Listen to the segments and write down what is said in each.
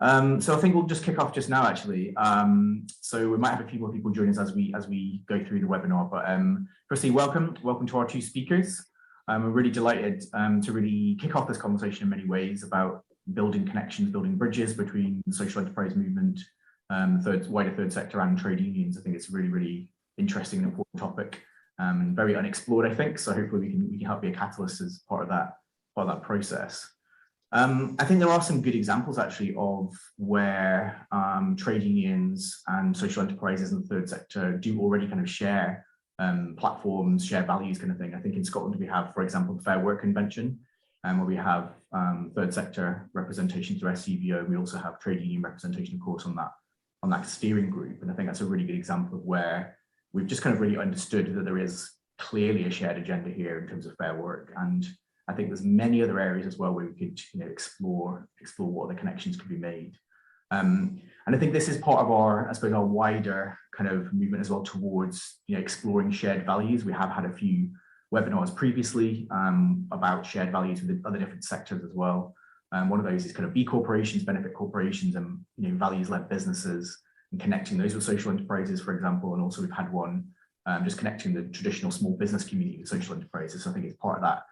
So I think we'll just kick off just now, actually. So we might have a few more people join us as we go through the webinar. But firstly, welcome to our two speakers. We're really delighted to really kick off this conversation in many ways about building connections, building bridges between the social enterprise movement, wider third sector and trade unions. I think it's a really, really interesting and important topic and very unexplored, I think. So hopefully we can help be a catalyst as part of that process. I think there are some good examples actually of where trade unions and social enterprises in the third sector do already kind of share platforms, share values kind of thing. I think in Scotland we have, for example, the Fair Work Convention, where we have third sector representation through SCVO. We also have trade union representation, of course, on that steering group. And I think that's a really good example of where we've just kind of really understood that there is clearly a shared agenda here in terms of fair work. And I think there's many other areas as well where we could, explore what other connections could be made. And I think this is part of our, I suppose, our wider kind of movement as well towards, exploring shared values. We have had a few webinars previously about shared values with other different sectors as well. One of those is kind of B corporations, benefit corporations, and values-led businesses, and connecting those with social enterprises, for example. And also we've had one just connecting the traditional small business community with social enterprises. So I think it's part of that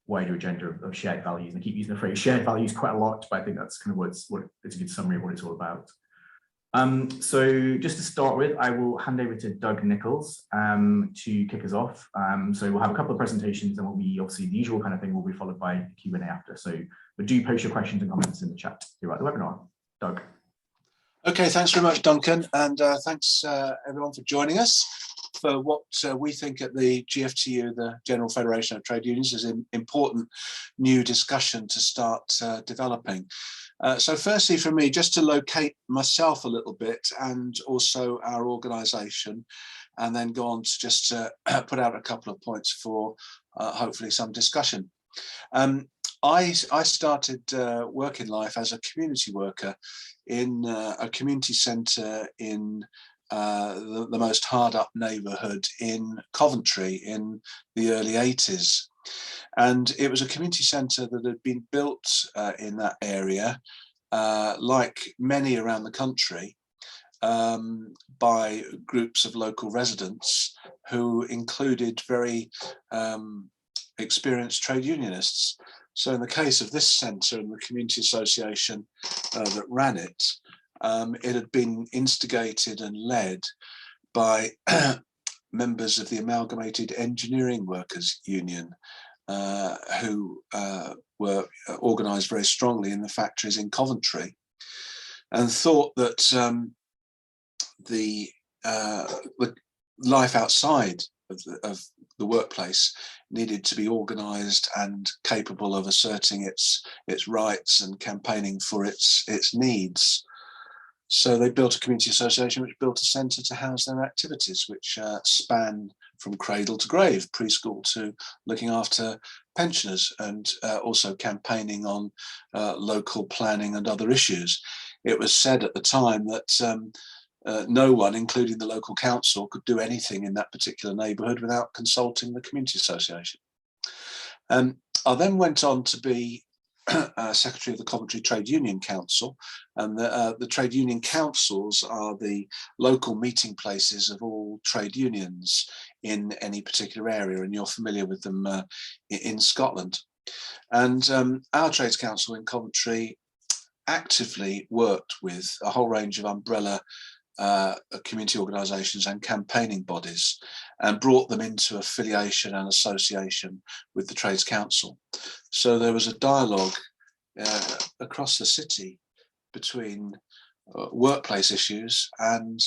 wider agenda of shared values. And I keep using the phrase shared values quite a lot, but I think that's kind of what it's a good summary of what it's all about. So just to start with, I will hand over to Doug Nichols to kick us off. So we'll have a couple of presentations and we'll be obviously the usual kind of thing will be followed by a Q&A after. So do post your questions and comments in the chat throughout the webinar. Doug. Okay, thanks very much, Duncan. And thanks everyone for joining us for what we think at the GFTU, the General Federation of Trade Unions, is an important new discussion to start developing. So firstly for me, just to locate myself a little bit and also our organisation, and then go on to just put out a couple of points for hopefully some discussion. I started working life as a community worker in a community centre in the most hard up neighbourhood in Coventry in the early 80s. And it was a community centre that had been built in that area, like many around the country, by groups of local residents who included very experienced trade unionists. So in the case of this centre and the community association that ran it, it had been instigated and led by members of the Amalgamated Engineering Workers Union, who were organised very strongly in the factories in Coventry, and thought that the life outside of the workplace needed to be organised and capable of asserting its rights and campaigning for its needs. So they built a community association which built a centre to house their activities, which span from cradle to grave, preschool to looking after pensioners, and also campaigning on local planning and other issues. It was said at the time that no one, including the local council, could do anything in that particular neighbourhood without consulting the community association. I then went on to be Secretary of the Coventry Trade Union Council, and the trade union councils are the local meeting places of all trade unions in any particular area, and you're familiar with them in Scotland. And our Trades Council in Coventry actively worked with a whole range of umbrella community organisations and campaigning bodies, and brought them into affiliation and association with the Trades Council. So there was a dialogue across the city between workplace issues and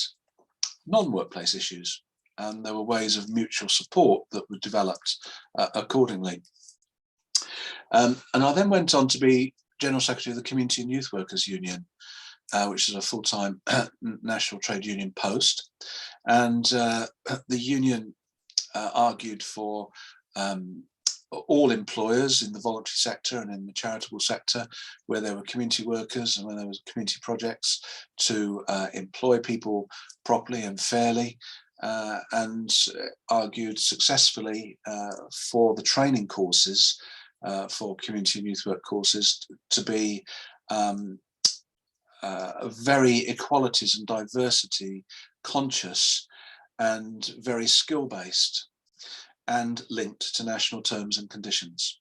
non-workplace issues, and there were ways of mutual support that were developed accordingly. And I then went on to be General Secretary of the Community and Youth Workers Union, which is a full-time national trade union post. And the union argued for all employers in the voluntary sector and in the charitable sector, where there were community workers and where there was community projects, to employ people properly and fairly, and argued successfully for the training courses, for community and youth work courses, to be very equalities and diversity conscious and very skill-based and linked to national terms and conditions.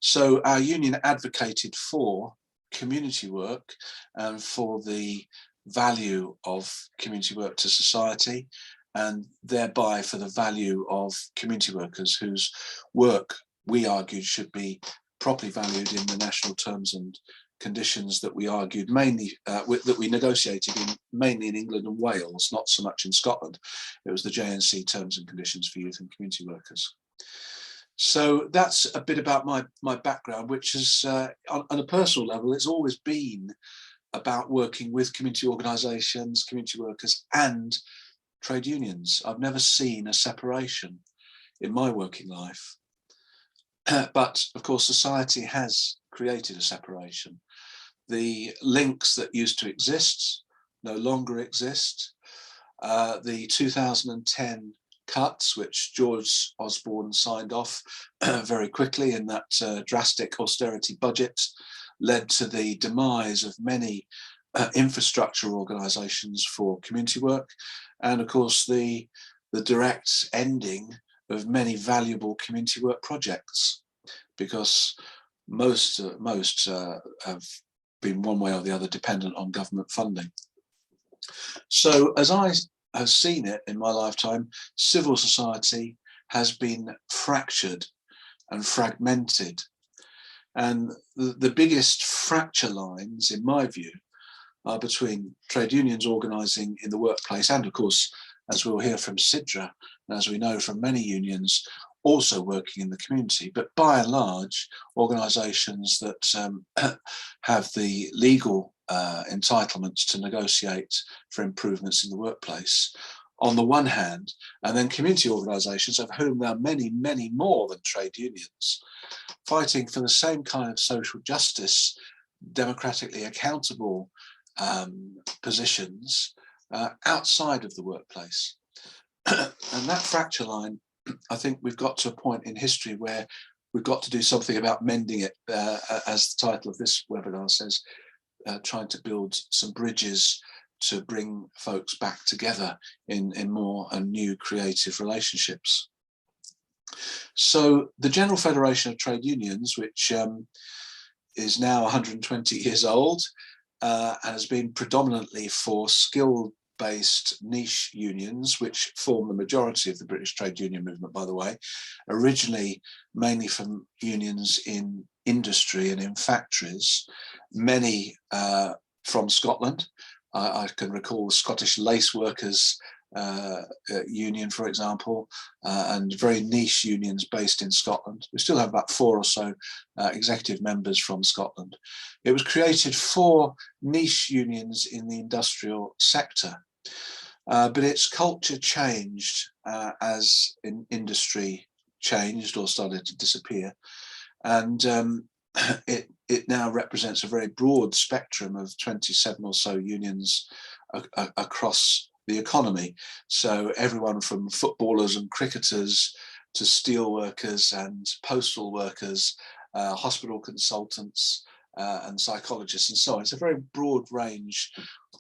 So our union advocated for community work and for the value of community work to society, and thereby for the value of community workers whose work, we argued, should be properly valued in the national terms and conditions that we argued mainly, that we negotiated mainly in England and Wales, not so much in Scotland. It was the JNC terms and conditions for youth and community workers. So that's a bit about my background, which is on a personal level, it's always been about working with community organisations, community workers and trade unions. I've never seen a separation in my working life. But of course, society has created a separation. The links that used to exist no longer exist. The 2010 cuts, which George Osborne signed off very quickly in that drastic austerity budget, led to the demise of many infrastructure organisations for community work, and of course the direct ending of many valuable community work projects, because most have been one way or the other dependent on government funding. So as I have seen it in my lifetime, civil society has been fractured and fragmented. And the biggest fracture lines, in my view, are between trade unions organising in the workplace and, of course, as we'll hear from CIDRA, and as we know from many unions, also working in the community, but by and large, organisations that have the legal entitlements to negotiate for improvements in the workplace, on the one hand, and then community organisations, of whom there are many, many more than trade unions, fighting for the same kind of social justice, democratically accountable positions outside of the workplace. And that fracture line, I think we've got to a point in history where we've got to do something about mending it, as the title of this webinar says, trying to build some bridges to bring folks back together in more and new creative relationships. So the General Federation of Trade Unions, which is now 120 years old and has been predominantly for skill-based niche unions, which form the majority of the British trade union movement, by the way, originally mainly from unions in industry and in factories, many from Scotland. I can recall the Scottish Lace Workers Union, for example, and very niche unions based in Scotland. We still have about 4 or so executive members from Scotland. It was created for niche unions in the industrial sector, but its culture changed as industry changed or started to disappear. And it now represents a very broad spectrum of 27 or so unions across the economy. So everyone from footballers and cricketers to steel workers and postal workers, hospital consultants and psychologists and so on. It's a very broad range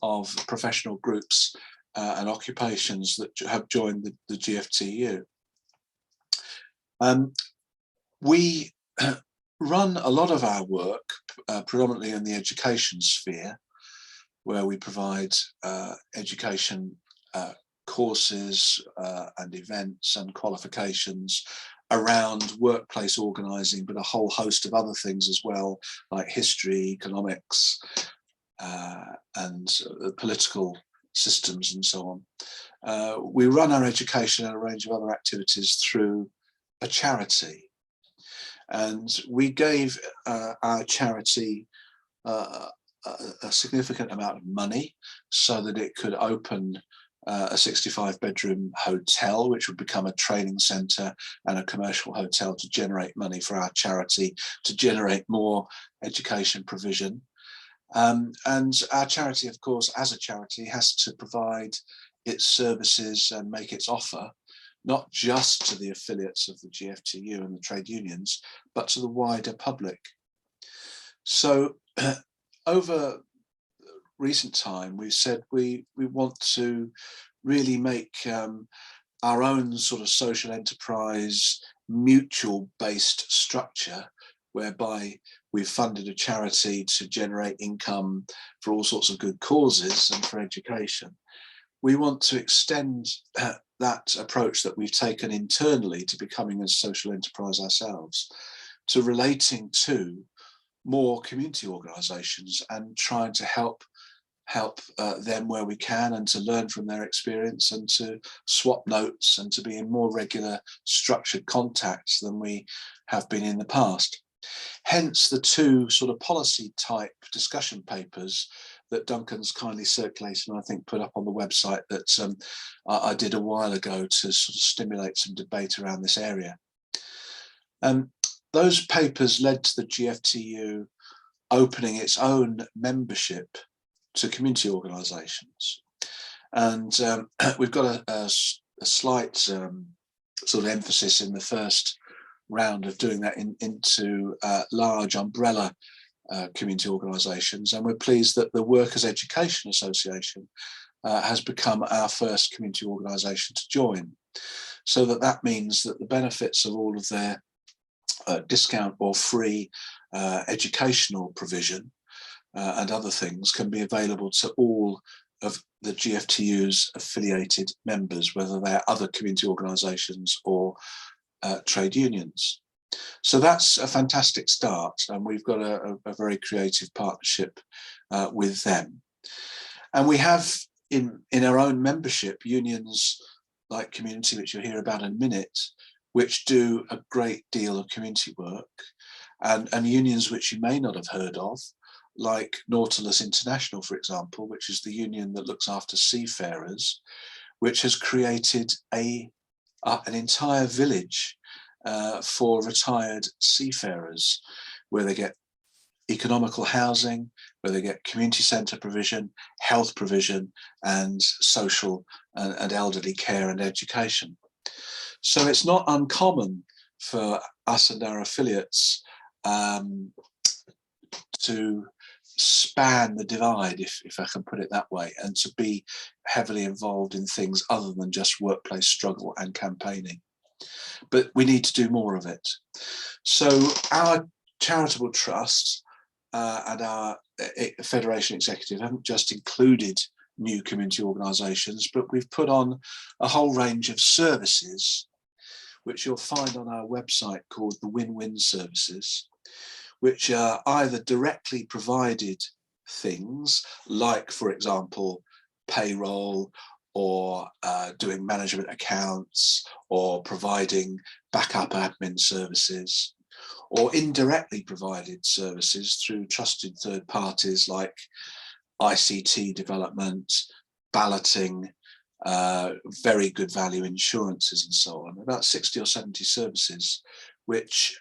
of professional groups and occupations that have joined the GFTU. We run a lot of our work predominantly in the education sphere, where we provide education courses and events and qualifications around workplace organising, but a whole host of other things as well, like history, economics, and political systems and so on. We run our education and a range of other activities through a charity. And we gave our charity a significant amount of money so that it could open a 65-bedroom hotel, which would become a training centre and a commercial hotel to generate money for our charity, to generate more education provision. And our charity, of course, as a charity, has to provide its services and make its offer not just to the affiliates of the GFTU and the trade unions, but to the wider public. So over recent time, we've said we want to really make our own sort of social enterprise mutual based structure, whereby we've funded a charity to generate income for all sorts of good causes and for education. We want to extend that approach that we've taken internally to becoming a social enterprise ourselves to relating to more community organisations and trying to help them where we can, and to learn from their experience and to swap notes and to be in more regular structured contacts than we have been in the past. Hence the two sort of policy type discussion papers that Duncan's kindly circulated and I think put up on the website that I did a while ago to sort of stimulate some debate around this area. Those papers led to the GFTU opening its own membership to community organisations, and we've got a slight sort of emphasis in the first round of doing that into large umbrella community organisations, and we're pleased that the Workers' Education Association has become our first community organisation to join, so that means that the benefits of all of their discount or free educational provision and other things can be available to all of the GFTU's affiliated members, whether they're other community organisations or trade unions. So that's a fantastic start, and we've got a very creative partnership with them. And we have in our own membership unions like Community, which you'll hear about in a minute, which do a great deal of community work, and unions which you may not have heard of, like Nautilus International, for example, which is the union that looks after seafarers, which has created an entire village for retired seafarers, where they get economical housing, where they get community centre provision, health provision, and social and elderly care and education. So it's not uncommon for us and our affiliates to span the divide, if I can put it that way, and to be heavily involved in things other than just workplace struggle and campaigning. But we need to do more of it. So our charitable trust and our Federation Executive haven't just included new community organisations, but we've put on a whole range of services, which you'll find on our website, called the Win-Win Services, which are either directly provided things like, for example, payroll, or doing management accounts, or providing backup admin services, or indirectly provided services through trusted third parties like ICT development, balloting, very good value insurances and so on. About 60 or 70 services which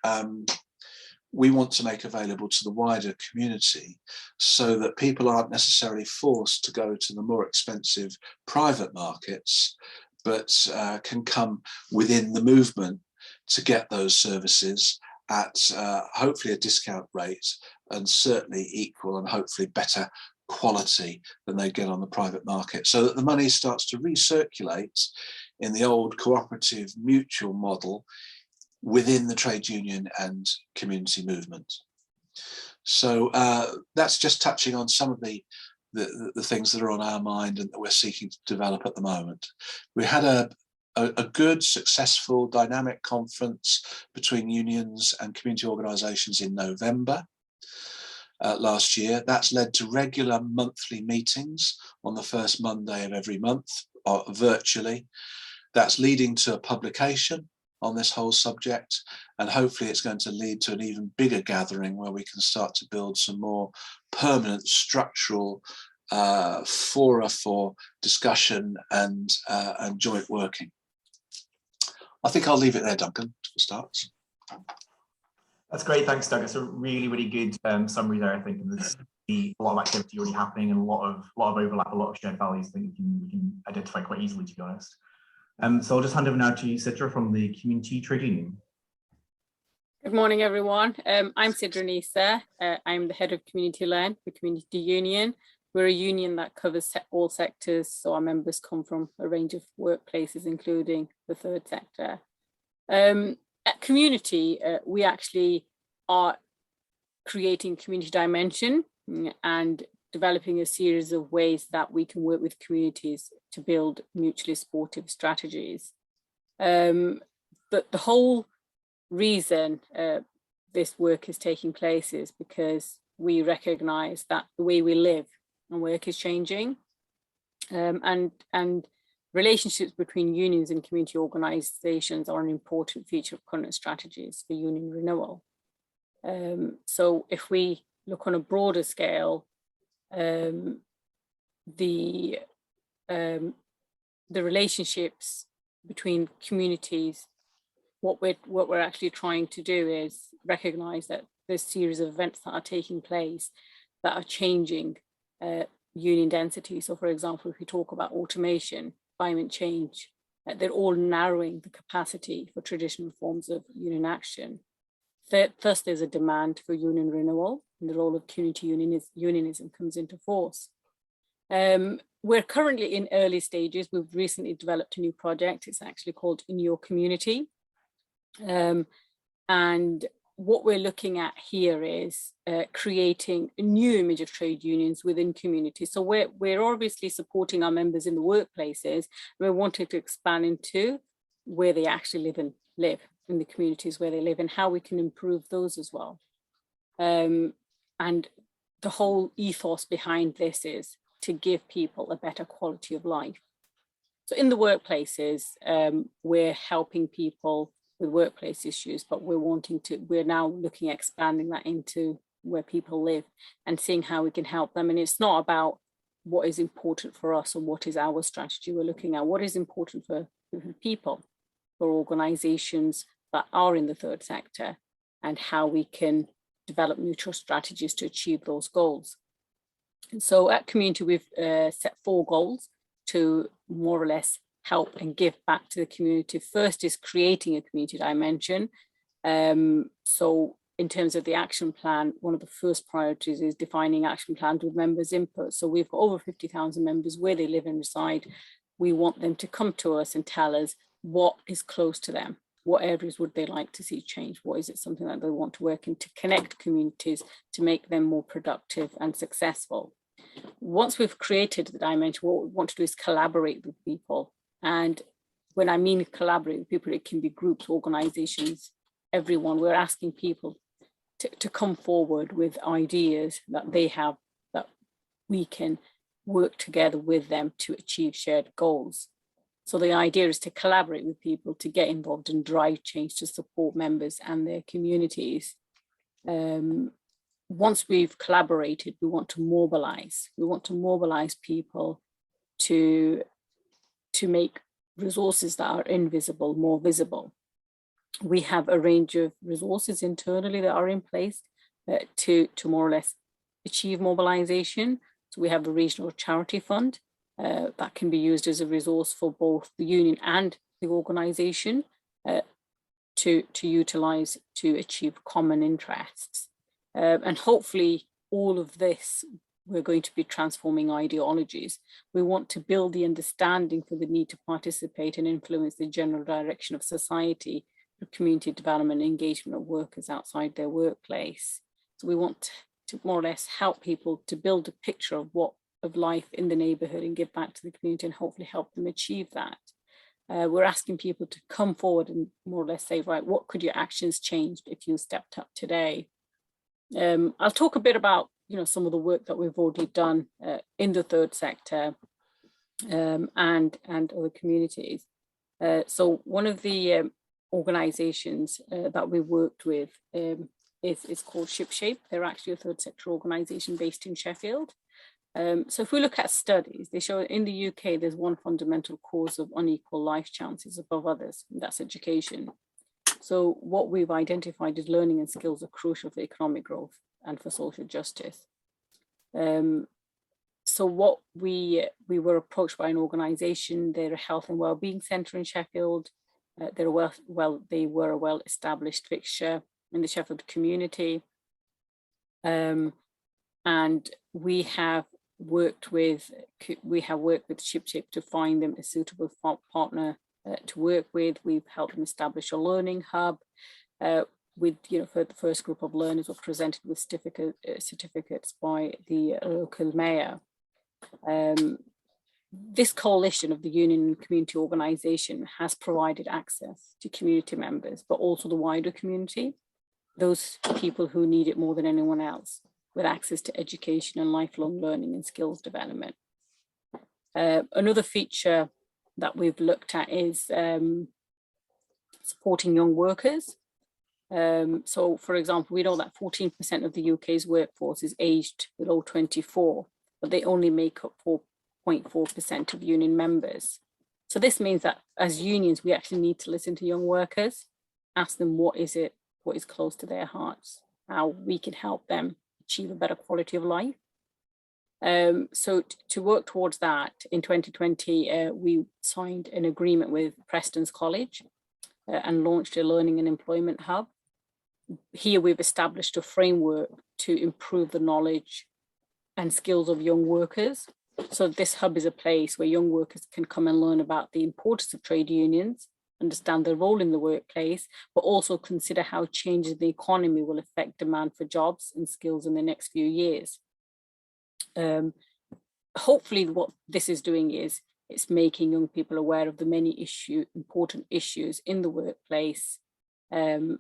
we want to make available to the wider community, so that people aren't necessarily forced to go to the more expensive private markets, but can come within the movement to get those services at hopefully a discount rate, and certainly equal and hopefully better quality than they get on the private market, so that the money starts to recirculate in the old cooperative mutual model within the trade union and community movement. So that's just touching on some of the things that are on our mind and that we're seeking to develop at the moment. We had a good, successful, dynamic conference between unions and community organisations in November last year. That's led to regular monthly meetings on the first Monday of every month, virtually. That's leading to a publication on this whole subject, and hopefully it's going to lead to an even bigger gathering where we can start to build some more permanent structural fora for discussion and joint working. I think I'll leave it there, Duncan, for starts. That's great, thanks, Doug. It's a really, really good summary there, I think, and there's a lot of activity already happening and a lot of overlap, a lot of shared values that we can identify quite easily, to be honest. So I'll just hand over now to Sidra from the Community Trade Union. Good morning, everyone. I'm Sidra Nisa. I'm the head of Community Learn for Community Union. We're a union that covers all sectors, so our members come from a range of workplaces, including the third sector. At Community, we actually are creating community dimension and developing a series of ways that we can work with communities to build mutually supportive strategies. But the whole reason this work is taking place is because we recognise that the way we live and work is changing, and relationships between unions and community organisations are an important feature of current strategies for union renewal. So if we look on a broader scale, the relationships between communities, what we're actually trying to do is recognise that there's a series of events that are taking place that are changing union density. So, for example, if we talk about automation, climate change, they're all narrowing the capacity for traditional forms of union action. Thus, there's a demand for union renewal, and the role of community unionism comes into force. We're currently in early stages. We've recently developed a new project. It's actually called In Your Community. And what we're looking at here is creating a new image of trade unions within communities. So we're obviously supporting our members in the workplaces. We're wanting to expand into where they actually live in the communities where they live, and how we can improve those as well. And the whole ethos behind this is to give people a better quality of life. So in the workplaces, we're helping people with workplace issues, but we're now looking at expanding that into where people live and seeing how we can help them. And it's not about what is important for us or what is our strategy. We're looking at what is important for people, for organizations that are in the third sector, and how we can develop mutual strategies to achieve those goals. And so at Community, we've set 4 goals to more or less help and give back to the community. First is creating a community dimension. So in terms of the action plan, one of the first priorities is defining action plans with members' input. So we've got over 50,000 members where they live and reside. We want them to come to us and tell us what is close to them. What areas would they like to see change? What is it something that they want to work in to connect communities to make them more productive and successful? Once we've created the dimension, what we want to do is collaborate with people. And when I mean collaborate with people, it can be groups, organizations, everyone. We're asking people to come forward with ideas that they have, that we can work together with them to achieve shared goals. So the idea is to collaborate with people, to get involved and drive change to support members and their communities. Once we've collaborated, we want to mobilize. We want to mobilize people to make resources that are invisible more visible. We have a range of resources internally that are in place to more or less achieve mobilization. So we have a regional charity fund that can be used as a resource for both the union and the organization to utilize to achieve common interests. And hopefully all of this, we're going to be transforming ideologies. We want to build the understanding for the need to participate and influence the general direction of society for community development and engagement of workers outside their workplace. So we want to more or less help people to build a picture of life in the neighborhood and give back to the community and hopefully help them achieve that. We're asking people to come forward and more or less say, right, what could your actions change if you stepped up today? I'll talk a bit about some of the work that we've already done in the third sector and other communities. So one of the organizations that we worked with is called ShipShape. They're actually a third sector organization based in Sheffield. So if we look at studies, they show in the UK, there's one fundamental cause of unequal life chances above others, and that's education. So what we've identified is learning and skills are crucial for economic growth and for social justice. So what we were approached by an organisation. They're a health and wellbeing centre in Sheffield. They were a well-established fixture in the Sheffield community, and we have we have worked with ShipShape to find them a suitable partner to work with. We've helped them establish a learning hub. With, for the first group of learners were presented with certificates by the local mayor. This coalition of the union and community organisation has provided access to community members, but also the wider community, those people who need it more than anyone else, with access to education and lifelong learning and skills development. Another feature that we've looked at is supporting young workers. So, for example, we know that 14% of the UK's workforce is aged below 24, but they only make up 4.4% of union members. So this means that as unions, we actually need to listen to young workers, ask them what is close to their hearts, how we can help them achieve a better quality of life. So to work towards that, in 2020, we signed an agreement with Preston's College and launched a learning and employment hub. Here we've established a framework to improve the knowledge and skills of young workers. So this hub is a place where young workers can come and learn about the importance of trade unions, understand their role in the workplace, but also consider how changes in the economy will affect demand for jobs and skills in the next few years. Hopefully what this is doing is it's making young people aware of the many important issues in the workplace, and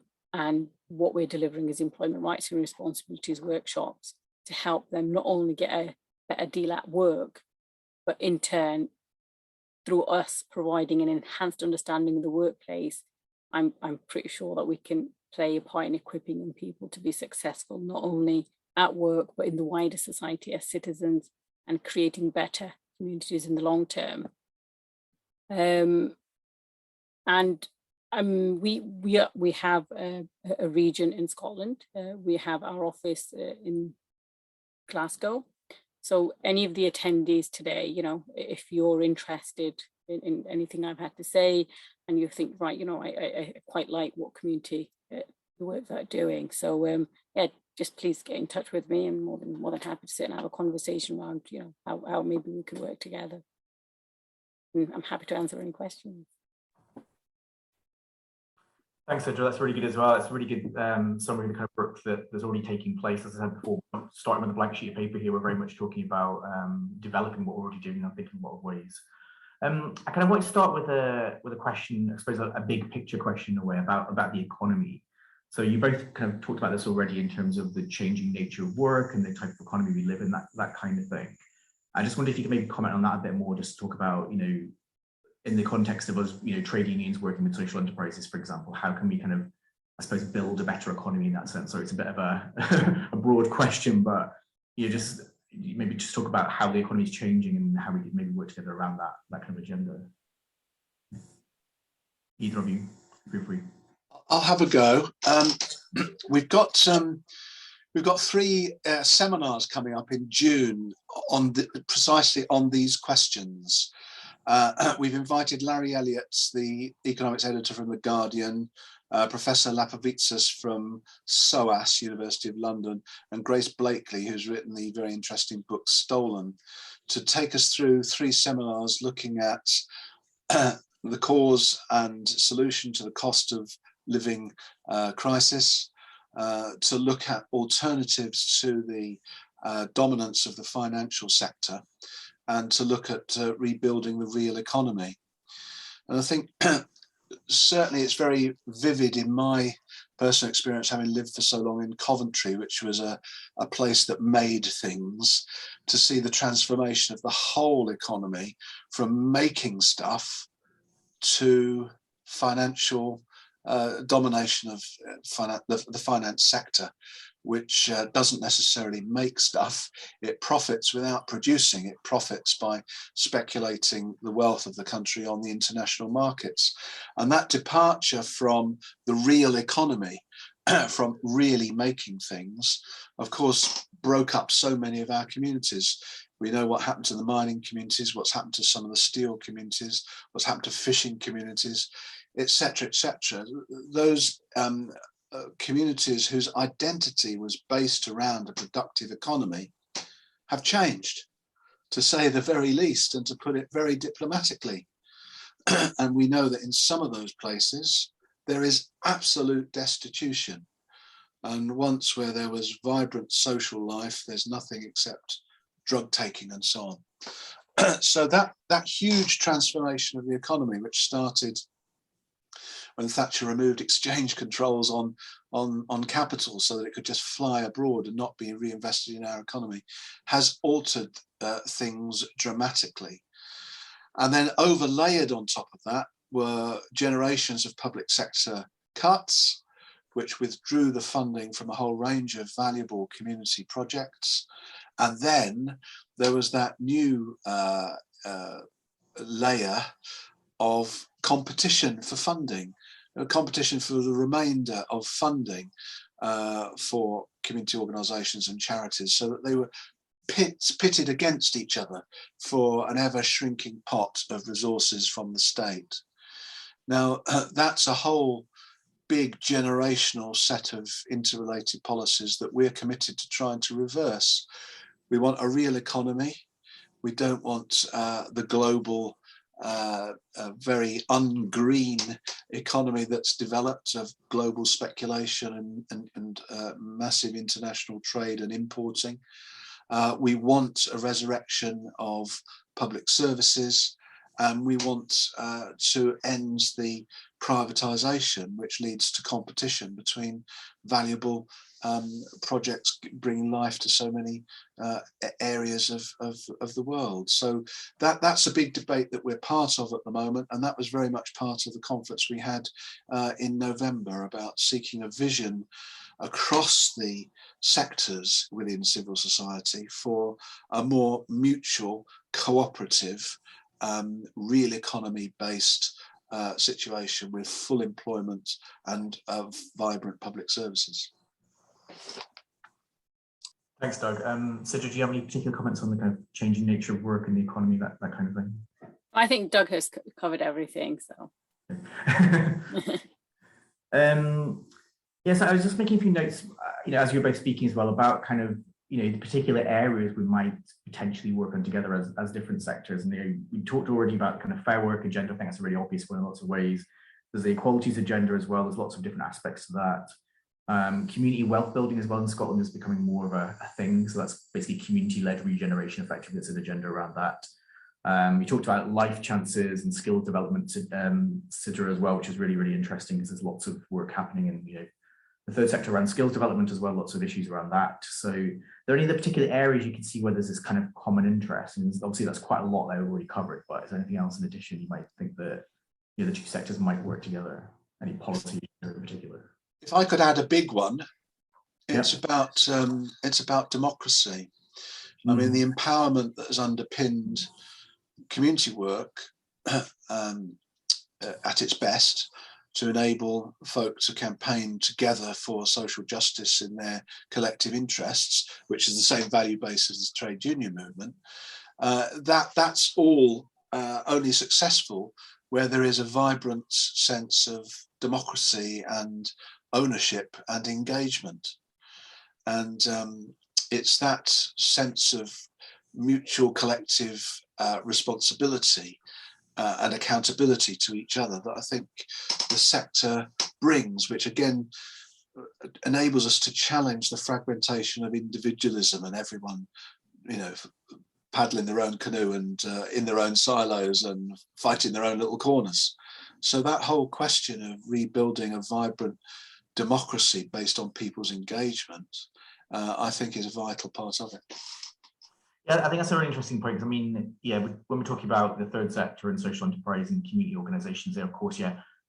what we're delivering is employment rights and responsibilities workshops to help them not only get a better deal at work, but in turn, through us providing an enhanced understanding of the workplace, I'm pretty sure that we can play a part in equipping young people to be successful, not only at work, but in the wider society as citizens, and creating better communities in the long term. We have a region in Scotland. We have our office in Glasgow. So any of the attendees today, if you're interested in anything I've had to say, and you think, right, I quite like what community the work they're doing. So yeah, just please get in touch with me. I'm more than happy to sit and have a conversation around, how maybe we could work together. And I'm happy to answer any questions. Thanks, Sidra. That's really good as well. It's a really good summary of the kind of work that's already taking place. As I said before, starting with a blank sheet of paper here, we're very much talking about developing what we're already doing and thinking in a lot of ways. I kind of want to start with a question, I suppose a big picture question in a way about the economy. So you both kind of talked about this already in terms of the changing nature of work and the type of economy we live in, that kind of thing. I just wonder if you could maybe comment on that a bit more, just to talk about, in the context of us, trade unions working with social enterprises, for example, how can we kind of, I suppose, build a better economy in that sense? So it's a bit of a broad question, but maybe just talk about how the economy is changing and how we could maybe work together around that kind of agenda. Either of you, feel free. I'll have a go. We've got 3 seminars coming up in June on precisely on these questions. We've invited Larry Elliott, the economics editor from The Guardian, Professor Lapavitsas from SOAS, University of London, and Grace Blakely, who's written the very interesting book Stolen, to take us through 3 seminars looking at the cause and solution to the cost of living crisis, to look at alternatives to the dominance of the financial sector, and to look at rebuilding the real economy. And I think certainly it's very vivid in my personal experience, having lived for so long in Coventry, which was a place that made things, to see the transformation of the whole economy from making stuff to financial domination of the finance sector, which doesn't necessarily make stuff. It profits without producing. It profits by speculating the wealth of the country on the international markets. And that departure from the real economy, from really making things, of course, broke up so many of our communities. We know what happened to the mining communities, what's happened to some of the steel communities, what's happened to fishing communities, etc., etc. Those communities whose identity was based around a productive economy have changed. to say the very least, and to put it very diplomatically. And we know that in some of those places, there is absolute destitution. And once where there was vibrant social life, there's nothing except drug taking and so on. So that huge transformation of the economy, which started when Thatcher removed exchange controls on capital so that it could just fly abroad and not be reinvested in our economy, has altered things dramatically. And then overlaid on top of that were generations of public sector cuts, which withdrew the funding from a whole range of valuable community projects. And then there was that new layer of competition for funding, competition for the remainder of funding for community organisations and charities, so that they were pitted against each other for an ever shrinking pot of resources from the state. Now, that's a whole big generational set of interrelated policies that we're committed to trying to reverse. We want a real economy. We don't want the global, very ungreen economy that's developed of global speculation and massive international trade and importing. We want a resurrection of public services, and we want to end the privatisation, which leads to competition between valuable projects bringing life to so many areas of the world. So that's a big debate that we're part of at the moment, and that was very much part of the conference we had in November about seeking a vision across the sectors within civil society for a more mutual, cooperative, real economy based situation with full employment and vibrant public services. Thanks, Doug. Sidra, do you have any particular comments on the kind of changing nature of work and the economy, that kind of thing? I think Doug has covered everything, so. Yes, I was just making a few notes, as you were both speaking as well, about kind of, the particular areas we might potentially work on together as different sectors. And we talked already about the kind of fair work agenda. I think that's a really obvious one in lots of ways. There's the equalities agenda as well. There's lots of different aspects to that. Community wealth building as well in Scotland is becoming more of a thing. So that's basically community-led regeneration, effectively. There's an agenda around that. We talked about life chances and skill development, Sidra, as well, which is really, really interesting because there's lots of work happening in, the third sector around skills development as well, lots of issues around that. So are there any other particular areas you can see where there's this kind of common interest? And obviously that's quite a lot that I've already covered, but is there anything else in addition you might think that the two sectors might work together? Any policy in particular? If I could add a big one, it's about democracy. I mean, the empowerment that has underpinned community work at its best to enable folk to campaign together for social justice in their collective interests, which is the same value base as the trade union movement. That's all only successful where there is a vibrant sense of democracy and ownership and engagement. And it's that sense of mutual collective responsibility and accountability to each other that I think the sector brings, which again enables us to challenge the fragmentation of individualism and everyone, paddling their own canoe and in their own silos and fighting their own little corners. So that whole question of rebuilding a vibrant democracy based on people's engagement, I think is a vital part of it. Yeah, I think that's a really interesting point. I mean, when we're talking about the third sector and social enterprise and community organizations, they're of course,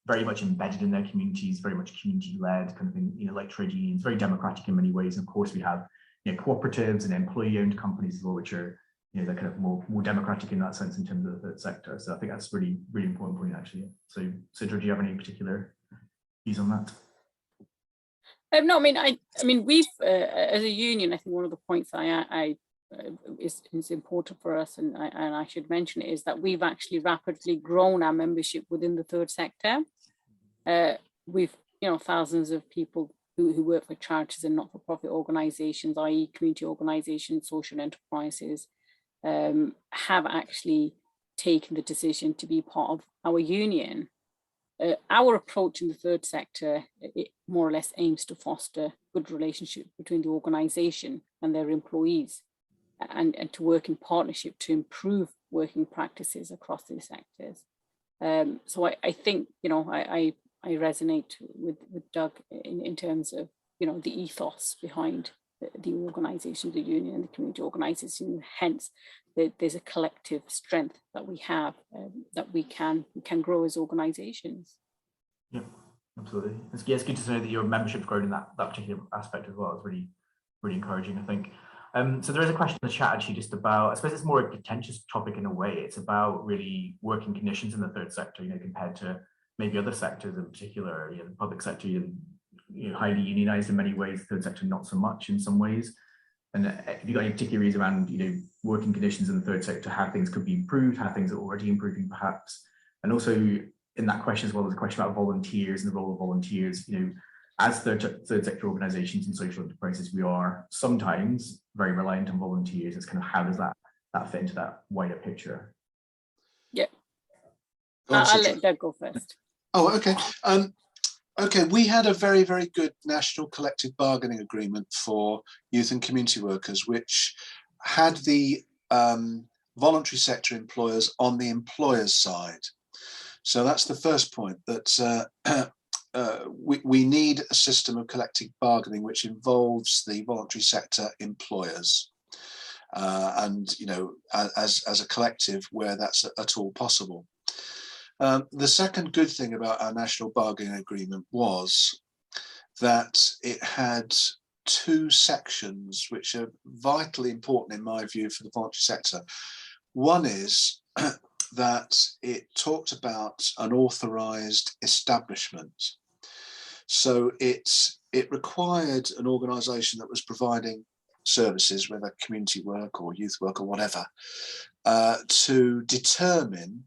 very much embedded in their communities, very much community-led kind of thing, like trade unions, very democratic in many ways. And of course, we have cooperatives and employee-owned companies as well, which are they're kind of more democratic in that sense in terms of the third sector. So I think that's really, really important point actually. So Sidra, do you have any particular views on that? No, I mean, we've as a union, I think one of the points is important for us, and I should mention it, is that we've actually rapidly grown our membership within the third sector. We've thousands of people who work for charities and not-for-profit organisations, i.e. community organisations, social enterprises, have actually taken the decision to be part of our union. Our approach in the third sector, it more or less aims to foster good relationship between the organisation and their employees, and to work in partnership to improve working practices across these sectors. So I think, you know, I resonate with Doug in terms of, you know, the ethos behind the organisation, the union and the community organisation. Hence, there's a collective strength that we have, that we can grow as organisations. Yeah, absolutely. It's good to know that your membership's grown in that particular aspect as well. It's really, really encouraging, I think. So there is a question in the chat actually just about, I suppose it's more a contentious topic in a way. It's about really working conditions in the third sector, you know, compared to maybe other sectors in particular. You know, the public sector, you know, highly unionized in many ways, the third sector not so much in some ways. And have you got any particular reasons around, you know, working conditions in the third sector, how things could be improved, how things are already improving perhaps? And also in that question as well, there's a question about volunteers and the role of volunteers. You know, as third sector organisations and social enterprises, we are sometimes very reliant on volunteers. It's kind of, how does that fit into that wider picture? Yeah, I'll let Doug go first. Oh, okay. Okay, we had a very, very good national collective bargaining agreement for youth and community workers, which had the voluntary sector employers on the employer's side. So that's the first point, that we need a system of collective bargaining which involves the voluntary sector employers, and, you know, as a collective where that's at all possible. The second good thing about our national bargaining agreement was that it had two sections which are vitally important in my view for the voluntary sector. One is that it talked about an authorised establishment. So it required an organisation that was providing services, whether community work or youth work or whatever, to determine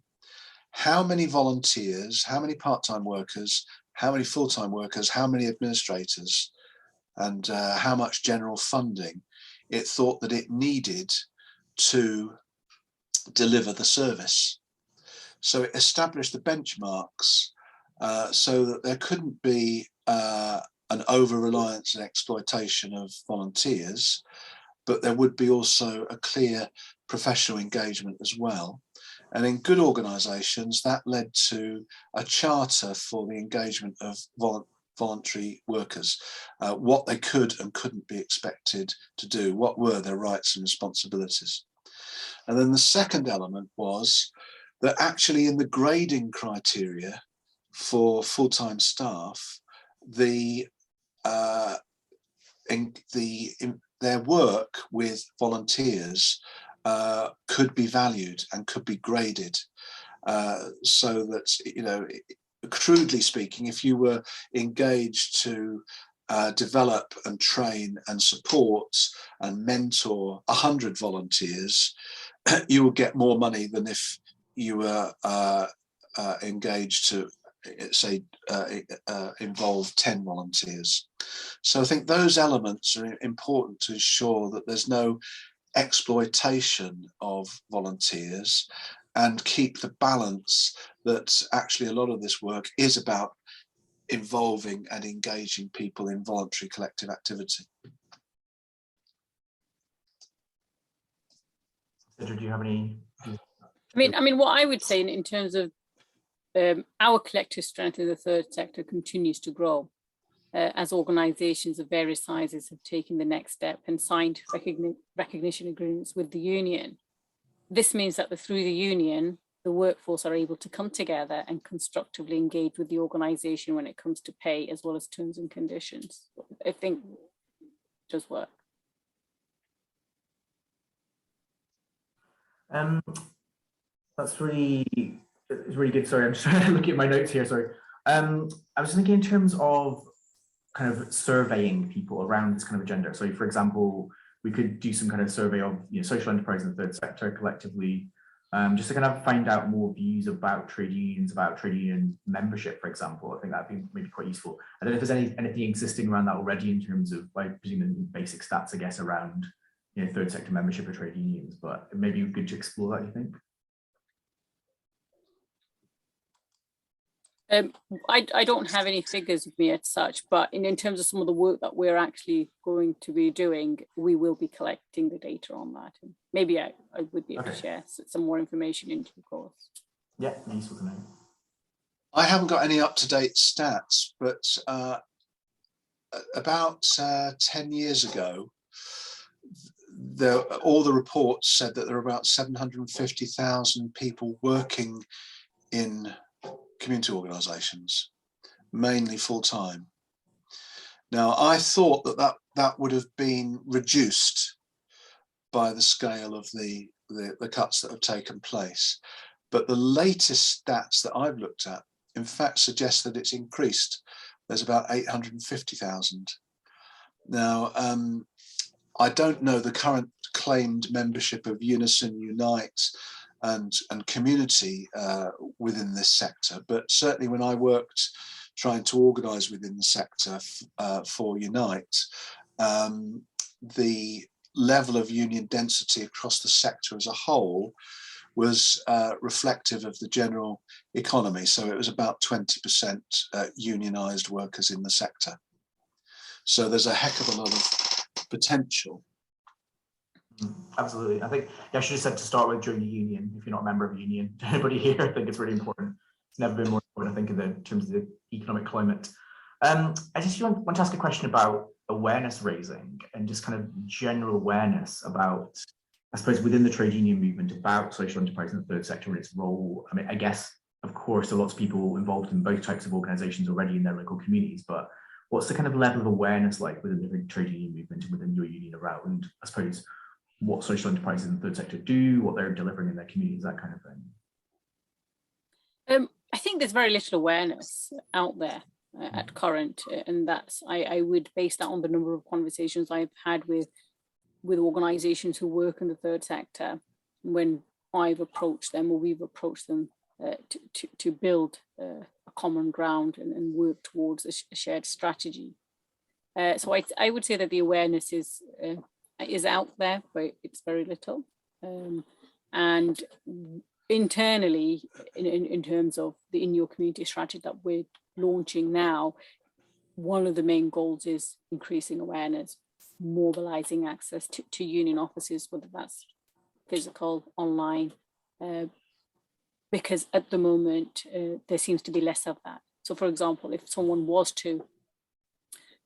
how many volunteers, how many part-time workers, how many full-time workers, how many administrators, and how much general funding it thought that it needed to deliver the service. So it established the benchmarks so that there couldn't be an over-reliance and exploitation of volunteers, but there would be also a clear professional engagement as well. And in good organisations, that led to a charter for the engagement of voluntary workers, what they could and couldn't be expected to do, what were their rights and responsibilities. And then the second element was that actually in the grading criteria for full-time staff, their work with volunteers could be valued and could be graded, so that, you know, crudely speaking, if you were engaged to develop and train and support and mentor 100 volunteers, you would get more money than if you were engaged to, say, involve 10 volunteers. So I think those elements are important to ensure that there's no exploitation of volunteers, and keep the balance that actually a lot of this work is about involving and engaging people in voluntary collective activity. Sandra, do you have any? I mean, what I would say in terms of our collective strength in the third sector continues to grow as organisations of various sizes have taken the next step and signed recognition agreements with the union. This means that through the union, the workforce are able to come together and constructively engage with the organisation when it comes to pay as well as terms and conditions. I think it does work. It's really good. Sorry, I'm just trying to look at my notes here. Sorry. I was thinking in terms of kind of surveying people around this kind of agenda. So, for example, we could do some kind of survey of, you know, social enterprise in the third sector collectively, just to kind of find out more views about trade unions, about trade union membership, for example. I think that'd be maybe quite useful. I don't know if there's anything existing around that already in terms of, like, presuming basic stats, I guess, around, third sector membership of trade unions, but it may be good to explore that, do you think? I don't have any figures with me as such, but in terms of some of the work that we're actually going to be doing, we will be collecting the data on that. And maybe I would be able to share some more information in due course. Yeah, useful to know. I haven't got any up-to-date stats, but about 10 years ago, all the reports said that there are about 750,000 people working in community organisations, mainly full-time. Now, I thought that would have been reduced by the scale of the cuts that have taken place. But the latest stats that I've looked at, in fact, suggest that it's increased. There's about 850,000. Now, I don't know the current claimed membership of Unison, Unite and Community within this sector, but certainly when I worked trying to organise within the sector for Unite, the level of union density across the sector as a whole was reflective of the general economy. So it was about 20% unionised workers in the sector. So there's a heck of a lot of potential. Absolutely. I think I should have said to start with, join the union if you're not a member of a union. To anybody here, I think it's really important. It's never been more important, I think, in terms of the economic climate. I just want to ask a question about awareness raising and just kind of general awareness about, I suppose, within the trade union movement, about social enterprise in the third sector and its role. I mean, I guess, of course, there are lots of people involved in both types of organisations already in their local communities, but what's the kind of level of awareness like within the trade union movement and within your union around, I suppose, what social enterprises in the third sector do, what they're delivering in their communities, that kind of thing? I think there's very little awareness out there at current, and that's I would base that on the number of conversations I've had with organisations who work in the third sector when I've approached them or we've approached them to build a common ground and work towards a shared strategy. So I would say that the awareness is out there, but it's very little. And internally, in terms of the In Your Community strategy that we're launching now, one of the main goals is increasing awareness, mobilizing access to union offices, whether that's physical, online, because at the moment there seems to be less of that. So for example, if someone was to,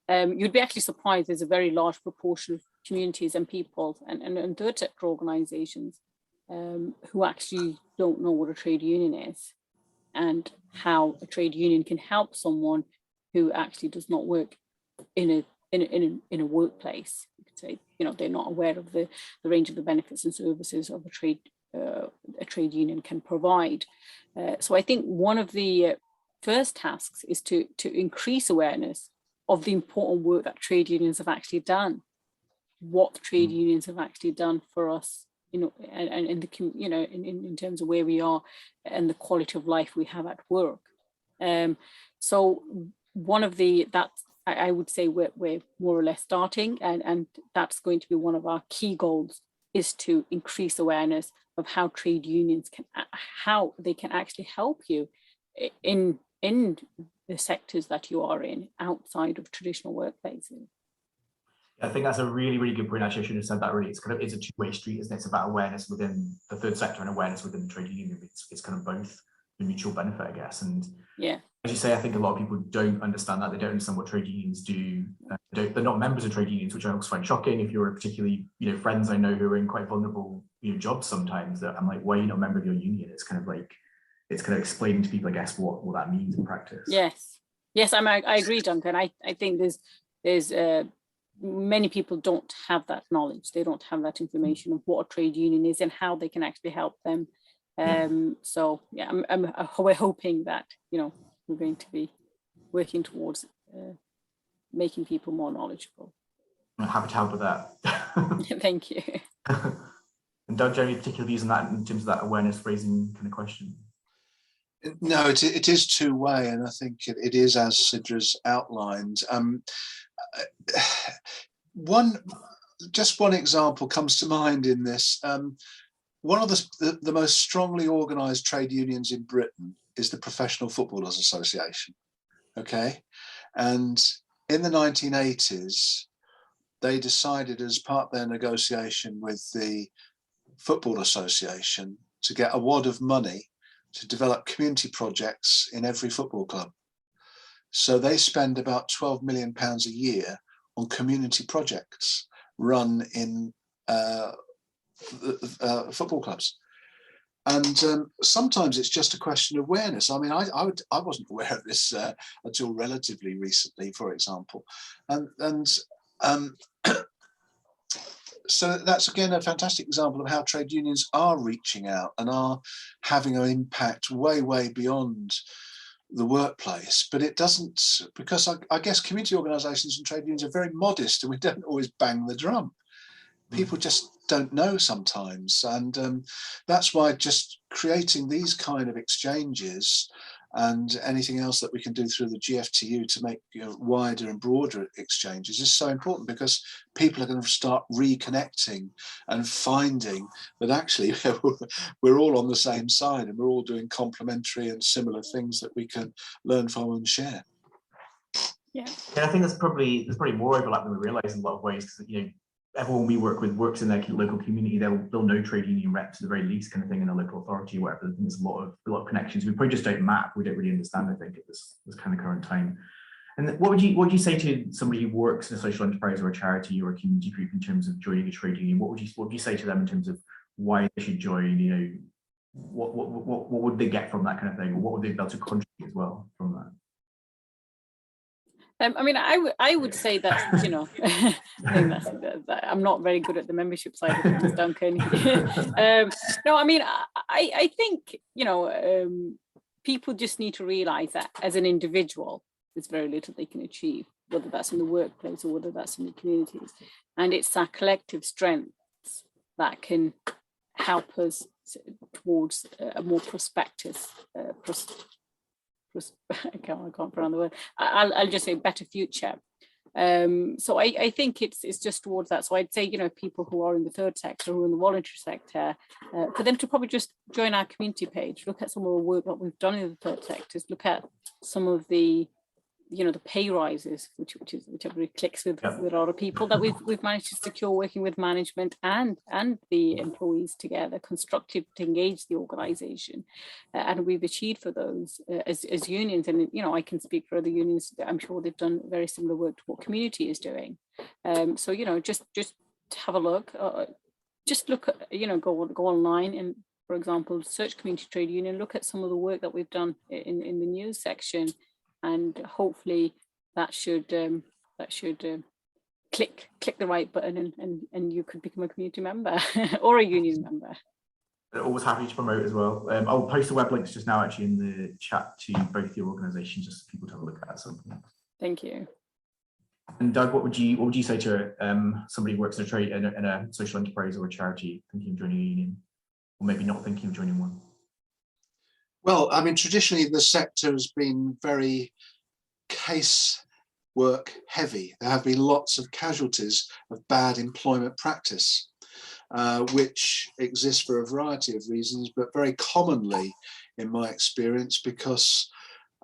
you'd be actually surprised, there's a very large proportion of communities and people and third sector organizations who actually don't know what a trade union is and how a trade union can help someone who actually does not work in a workplace. You could say, they're not aware of the range of the benefits and services of a trade union can provide. So I think one of the first tasks is to increase awareness of the important work that trade unions have actually done, what trade unions have actually done for us, and in terms of where we are and the quality of life we have at work. So one of I would say we're more or less starting, and that's going to be one of our key goals, is to increase awareness of how trade unions how they can actually help you in the sectors that you are in outside of traditional workplaces. I think that's a really, really good point. Actually, I should have said that really. It's a two-way street, isn't it? It's about awareness within the third sector and awareness within the trade union. It's kind of both the mutual benefit, I guess. And yeah, as you say, I think a lot of people don't understand that. They don't understand what trade unions do. They're not members of trade unions, which I also find shocking. If you're particularly, friends I know who are in quite vulnerable, jobs sometimes, that I'm like, why are you not a member of your union? It's kind of explaining to people, I guess, what that means in practice. Yes, I agree, Duncan. I think there's many people don't have that knowledge. They don't have that information of what a trade union is and how they can actually help them. So yeah, we're hoping that we're going to be working towards making people more knowledgeable. I'm happy to help with that. Thank you. And don't you have any particular views on that in terms of that awareness raising kind of question? No, it is two-way, and I think it is as Sidra's outlined. just one example comes to mind in this. One of the most strongly organised trade unions in Britain is the Professional Footballers Association. Okay, and in the 1980s, they decided as part of their negotiation with the Football Association to get a wad of money to develop community projects in every football club. So they spend about £12 million a year on community projects run in football clubs. And sometimes it's just a question of awareness. I mean, I wasn't aware of this until relatively recently, for example. And so that's, again, a fantastic example of how trade unions are reaching out and are having an impact way, way beyond the workplace. But it doesn't, because I guess community organisations and trade unions are very modest, and we don't always bang the drum. People just don't know sometimes. And that's why just creating these kind of exchanges and anything else that we can do through the GFTU to make wider and broader exchanges is so important, because people are going to start reconnecting and finding that actually we're all on the same side and we're all doing complementary and similar things that we can learn from and share. Yeah, and I think there's probably more overlap than we realise in a lot of ways, because everyone we work with works in their local community. They'll know trade union reps at the very least, kind of thing, in a local authority or whatever. I think there's a lot of connections. We probably just don't map. We don't really understand, I think, at this kind of current time. And what would you say to somebody who works in a social enterprise or a charity or a community group in terms of joining a trade union? What would you say to them in terms of why they should join? What would they get from that kind of thing, or what would they be able to contribute as well from that? I mean, I would say that, I think I'm not very good at the membership side of things, Duncan. No, I mean, I think, people just need to realise that as an individual, there's very little they can achieve, whether that's in the workplace or whether that's in the communities. And it's our collective strengths that can help us towards a more prospective I can't pronounce the word. I'll just say better future. So I think it's just towards that. So I'd say, people who are in the third sector, who are in the voluntary sector, for them to probably just join our community page, look at some of the work that we've done in the third sectors, look at some of the the pay rises, which everybody clicks with a lot of people that we've managed to secure, working with management and the employees together, constructive to engage the organisation, and we've achieved for those as unions. And I can speak for other unions. I'm sure they've done very similar work to what community is doing. So just have a look. Just look at go online and, for example, search community trade union. Look at some of the work that we've done in the news section. And hopefully that should click the right button and you could become a community member or a union member. Always happy to promote as well. I'll post the web links just now actually in the chat to both your organisations, just for people to have a look at something. Thank you. And Doug, what would you say to somebody who works in a trade in a social enterprise or a charity thinking of joining a union, or maybe not thinking of joining one? Well, I mean, traditionally the sector has been very case work heavy. There have been lots of casualties of bad employment practice, which exists for a variety of reasons, but very commonly, in my experience, because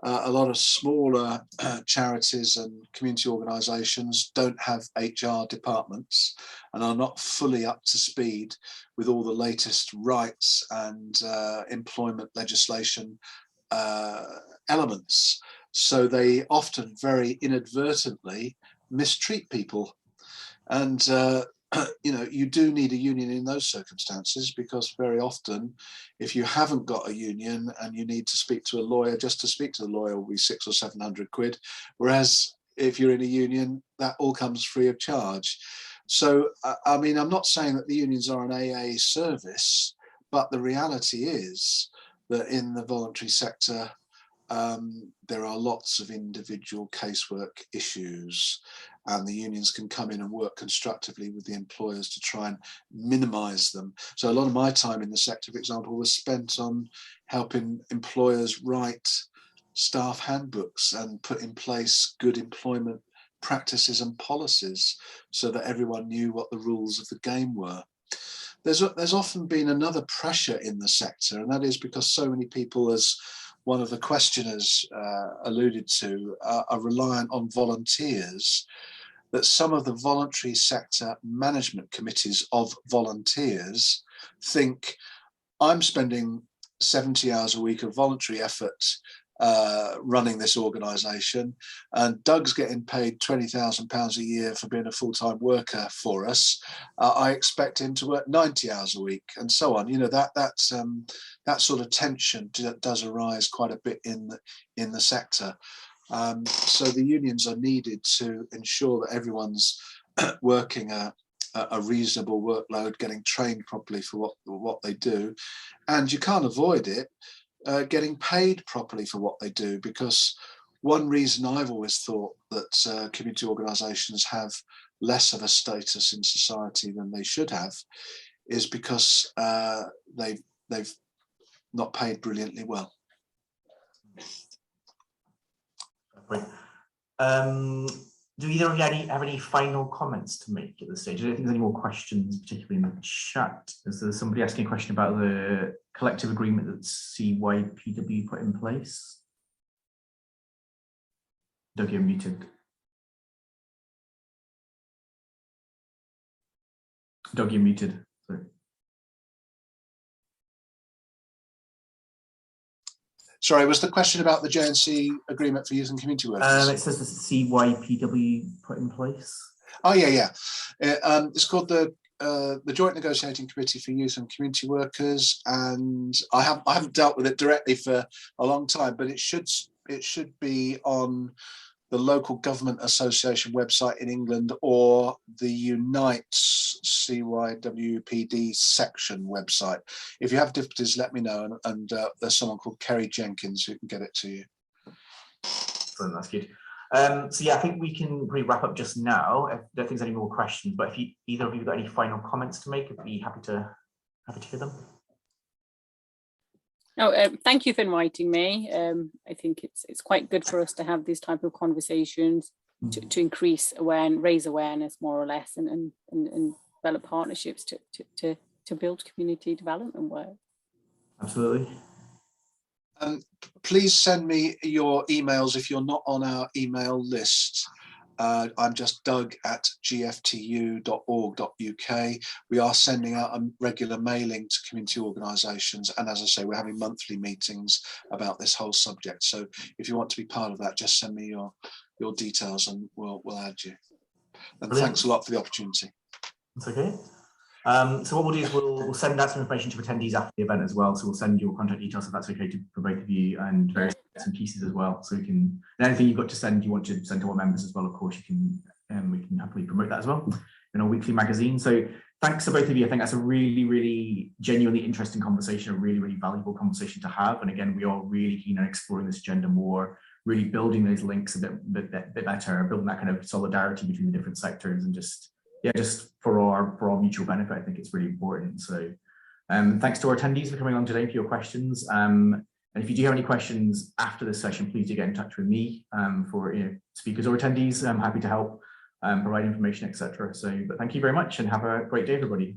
a lot of smaller charities and community organisations don't have HR departments and are not fully up to speed with all the latest rights and employment legislation elements. So they often very inadvertently mistreat people. And you do need a union in those circumstances, because very often, if you haven't got a union and you need to speak to a lawyer, just to speak to the lawyer will be £600 or £700. Whereas if you're in a union, that all comes free of charge. So, I mean, I'm not saying that the unions are an AA service, but the reality is that in the voluntary sector, there are lots of individual casework issues, and the unions can come in and work constructively with the employers to try and minimise them. So a lot of my time in the sector, for example, was spent on helping employers write staff handbooks and put in place good employment practices and policies so that everyone knew what the rules of the game were. There's often been another pressure in the sector, and that is because so many people, as one of the questioners alluded to, are reliant on volunteers, that some of the voluntary sector management committees of volunteers think, I'm spending 70 hours a week of voluntary effort running this organisation, and Doug's getting paid £20,000 a year for being a full-time worker for us. I expect him to work 90 hours a week, and so on. You know, that sort of tension does arise quite a bit in the sector. So the unions are needed to ensure that everyone's working a reasonable workload, getting trained properly for what they do, and you can't avoid it. Getting paid properly for what they do, because one reason I've always thought that community organisations have less of a status in society than they should have is because they've not paid brilliantly well. Do either of you have any final comments to make at this stage? I don't think there's any more questions, particularly in the chat. Is there somebody asking a question about the collective agreement that CYPW put in place? Doug, you're muted. Doug, you're muted. Sorry. Sorry, was the question about the JNC agreement for youth and community workers? It says the CYPW put in place. Oh yeah. It's called the Joint Negotiating Committee for Youth and Community Workers, and I haven't dealt with it directly for a long time, but it should be on the local government association website in England or the Unite CYWPD section website. If you have difficulties, let me know, and there's someone called Kerry Jenkins who can get it to you. So that's good. So yeah, I think we can probably wrap up just now. I don't think there's any more questions, but if either of you got any final comments to make, I'd be happy to hear them. No, thank you for inviting me. I think it's quite good for us to have these type of conversations to increase raise awareness more or less, and develop partnerships to build community development work. Absolutely. Please send me your emails if you're not on our email list. I'm just doug@gftu.org.uk. We are sending out a regular mailing to community organisations, and as I say, we're having monthly meetings about this whole subject. So if you want to be part of that, just send me your details and we'll add you. And Brilliant. Thanks a lot for the opportunity. That's okay. So what we'll do is we'll send out some information to attendees after the event as well. So we'll send your contact details if that's okay for both of you, and various bits and pieces as well. So we can, and anything you've got to send, you want to send to our members as well, of course, you can, we can happily promote that as well in our weekly magazine. So thanks to both of you. I think that's a really, really genuinely interesting conversation, a really, really valuable conversation to have. And again, we are really keen on exploring this agenda more, really building those links a bit better, building that kind of solidarity between the different sectors, and just for our mutual benefit. I think it's really important. So thanks to our attendees for coming on today, for your questions. And if you do have any questions after this session, please do get in touch with me for speakers or attendees. I'm happy to help provide information, etc. So, but thank you very much and have a great day, everybody.